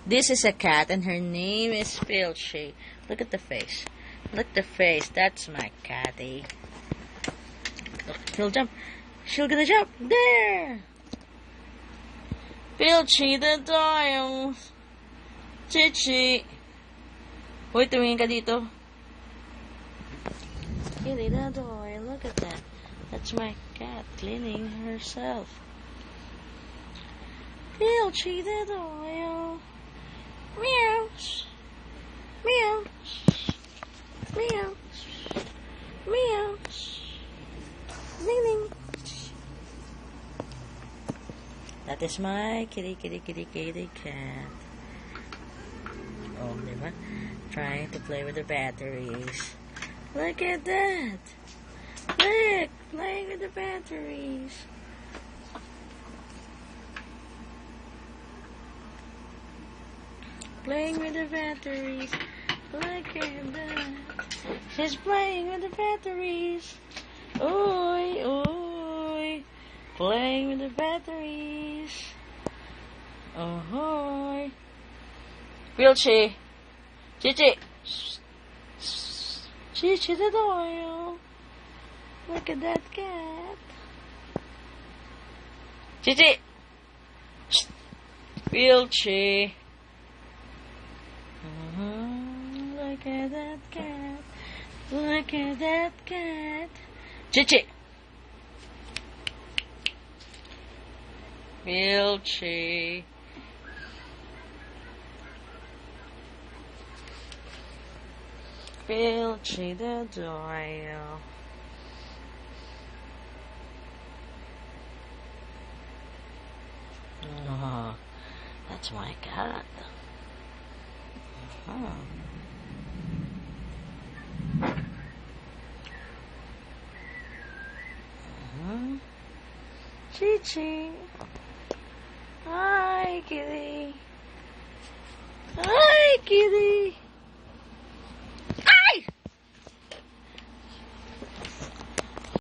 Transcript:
This is a cat, and her name is Filchy. Look at the face. Look at the face. That's my catty. Look, he'll jump. She's gonna jump. There! Filchy the dog. Chichi. Hoy, tumingin ka dito. Kitty the dog. Look at that. That's my cat cleaning herself. Filchy the dog. Meow. Meow. Meow. Meow. Ding ding. That is my kitty cat. Oh, diba? Trying to play with the batteries. Look at that. Look, playing with the batteries. Playing with the batteries. Look at that. She's playing with the batteries. Oi, oi. Playing with the batteries. Ahoy. Filchy. Chichi. Chichi the doyle. Look at that cat. Chichi. Filchy. Look at that cat. Look at that cat. Chichi. Filchy. Filchy the doyle. Oh, that's my cat. Chichi. Hi, kitty. Hi, kitty.